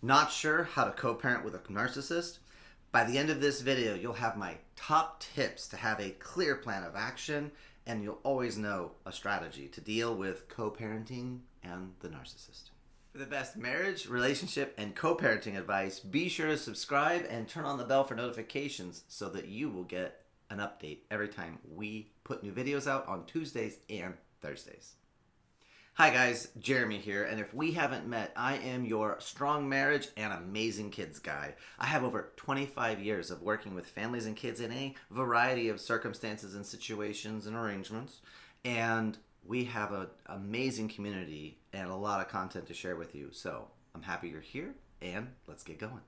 Not sure how to co-parent with a narcissist? By the end of this video, you'll have my top tips to have a clear plan of action, and you'll always know a strategy to deal with co-parenting and the narcissist. For the best marriage, relationship, and co-parenting advice, be sure to subscribe and turn on the bell for notifications so that you will get an update every time we put new videos out on Tuesdays and Thursdays. Hi guys, Jeremy here, and if we haven't met, I am your strong marriage and amazing kids guy. I have over 25 years of working with families and kids in a variety of circumstances and situations and arrangements, and we have an amazing community and a lot of content to share with you. So I'm happy you're here, and let's get going.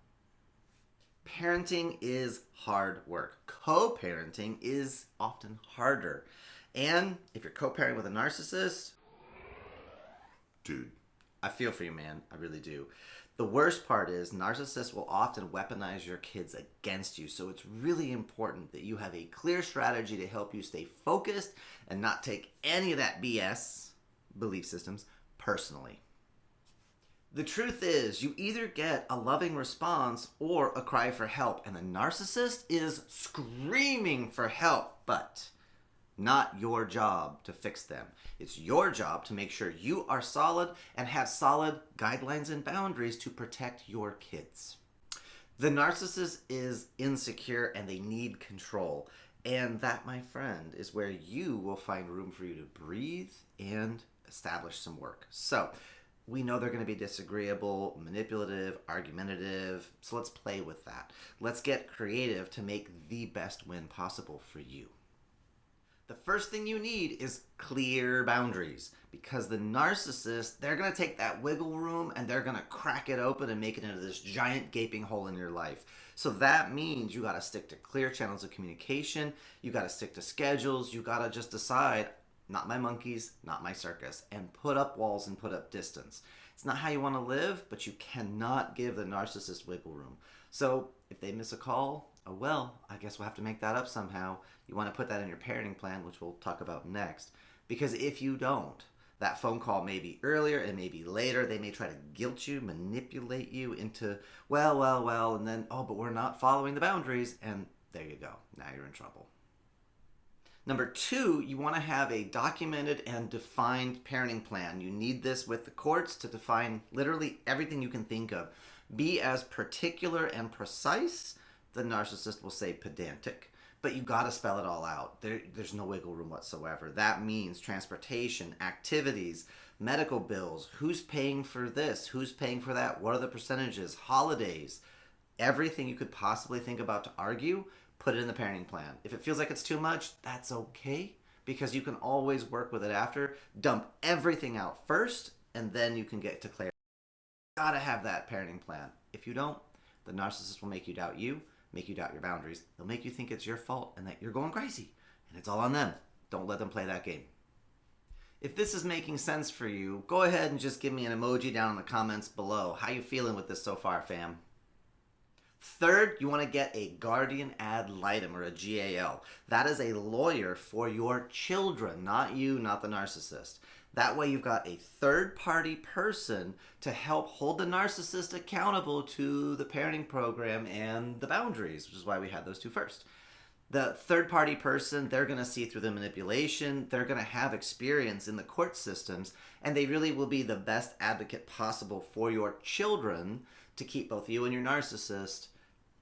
Parenting is hard work. Co-parenting is often harder. And if you're co-parenting with a narcissist, dude, I feel for you, man. I really do. The worst part is narcissists will often weaponize your kids against you. So it's really important that you have a clear strategy to help you stay focused and not take any of that BS, belief systems, personally. The truth is, you either get a loving response or a cry for help, and the narcissist is screaming for help, but not your job to fix them. It's your job to make sure you are solid and have solid guidelines and boundaries to protect your kids. The narcissist is insecure and they need control. And that, my friend, is where you will find room for you to breathe and establish some work. So we know they're going to be disagreeable, manipulative, argumentative. So let's play with that. Let's get creative to make the best win possible for you. The first thing you need is clear boundaries, because the narcissist, they're going to take that wiggle room and they're going to crack it open and make it into this giant gaping hole in your life. So that means you got to stick to clear channels of communication. You got to stick to schedules. You got to just decide, not my monkeys, not my circus, and put up walls and put up distance. It's not how you want to live, but you cannot give the narcissist wiggle room. So if they miss a call, oh well, I guess we'll have to make that up somehow. You want to put that in your parenting plan, which we'll talk about next. Because if you don't, that phone call may be earlier, it may be later. They may try to guilt you, manipulate you into, well, and then, oh, but we're not following the boundaries. And there you go. Now you're in trouble. Number two, you want to have a documented and defined parenting plan. You need this with the courts to define literally everything you can think of. Be as particular and precise. The narcissist will say pedantic, but you got to spell it all out. There's no wiggle room whatsoever. That means transportation, activities, medical bills, who's paying for this, who's paying for that, what are the percentages, holidays, everything you could possibly think about to argue, put it in the parenting plan. If it feels like it's too much, that's okay, because you can always work with it after. Dump everything out first, and then you can get to clarity. You gotta have that parenting plan. If you don't, the narcissist will make you doubt you, make you doubt your boundaries. They'll make you think it's your fault and that you're going crazy, and it's all on them. Don't let them play that game. If this is making sense for you, go ahead and just give me an emoji down in the comments below. How you feeling with this so far, fam? Third, you want to get a guardian ad litem, or a GAL. That is a lawyer for your children, not you, not the narcissist. That way you've got a third-party person to help hold the narcissist accountable to the parenting program and the boundaries, which is why we had those two first. The third-party person, they're going to see through the manipulation, they're going to have experience in the court systems, and they really will be the best advocate possible for your children to keep both you and your narcissist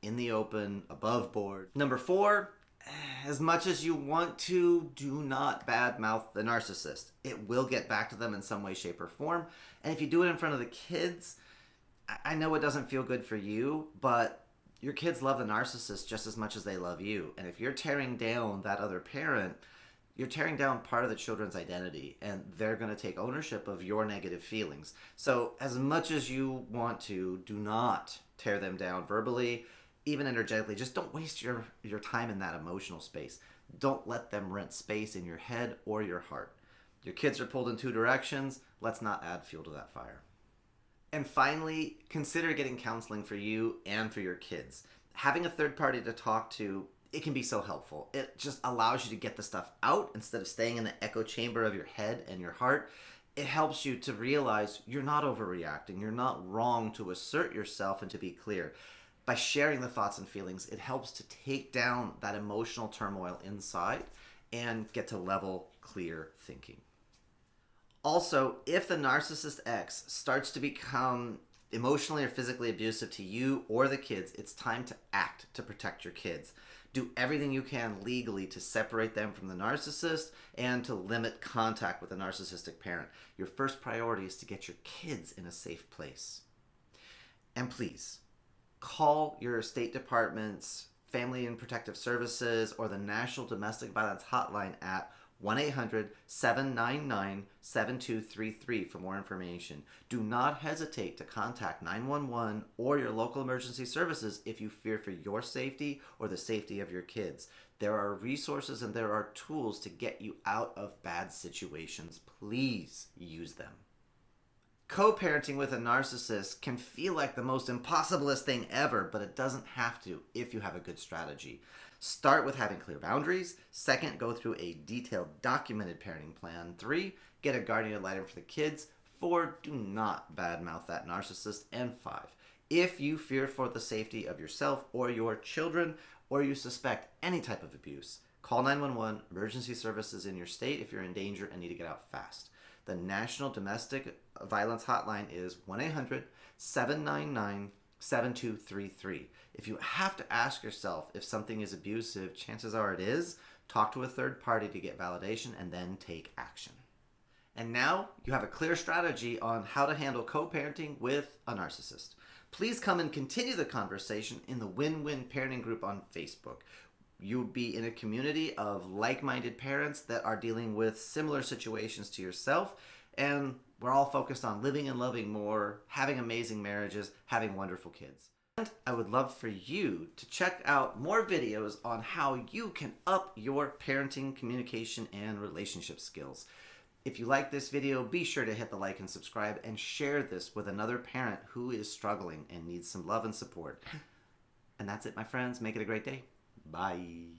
in the open, above board. Number four, as much as you want to, do not badmouth the narcissist. It will get back to them in some way, shape, or form. And if you do it in front of the kids, I know it doesn't feel good for you, but your kids love the narcissist just as much as they love you. And if you're tearing down that other parent, you're tearing down part of the children's identity, and they're going to take ownership of your negative feelings. So as much as you want to, do not tear them down verbally, even energetically. Just don't waste your time in that emotional space. Don't let them rent space in your head or your heart. Your kids are pulled in two directions. Let's not add fuel to that fire. And finally, consider getting counseling for you and for your kids. Having a third party to talk to, it can be so helpful. It just allows you to get the stuff out instead of staying in the echo chamber of your head and your heart. It helps you to realize you're not overreacting. You're not wrong to assert yourself and to be clear. By sharing the thoughts and feelings, it helps to take down that emotional turmoil inside and get to level, clear thinking. Also, if the narcissist X starts to become emotionally or physically abusive to you or the kids, it's time to act to protect your kids. Do everything you can legally to separate them from the narcissist and to limit contact with a narcissistic parent. Your first priority is to get your kids in a safe place. And please, call your state department's Family and Protective Services or the National Domestic Violence Hotline at 1-800-799-7233 for more information. Do not hesitate to contact 911 or your local emergency services if you fear for your safety or the safety of your kids. There are resources and there are tools to get you out of bad situations. Please use them. Co-parenting with a narcissist can feel like the most impossiblest thing ever, but it doesn't have to if you have a good strategy. Start with having clear boundaries. Second, go through a detailed documented parenting plan. 3, get a guardian ad litem for the kids. 4, do not badmouth that narcissist. And 5, if you fear for the safety of yourself or your children, or you suspect any type of abuse, call 911, emergency services in your state if you're in danger and need to get out fast. The National Domestic Violence Hotline is 1-800-799-7233. If you have to ask yourself if something is abusive, chances are it is. Talk to a third party to get validation and then take action. And now you have a clear strategy on how to handle co-parenting with a narcissist. Please come and continue the conversation in the Win-Win Parenting group on Facebook. You'll be in a community of like-minded parents that are dealing with similar situations to yourself, and we're all focused on living and loving more, having amazing marriages, having wonderful kids. And I would love for you to check out more videos on how you can up your parenting, communication, and relationship skills. If you like this video, be sure to hit the like and subscribe and share this with another parent who is struggling and needs some love and support. And that's it, my friends. Make it a great day. Bye.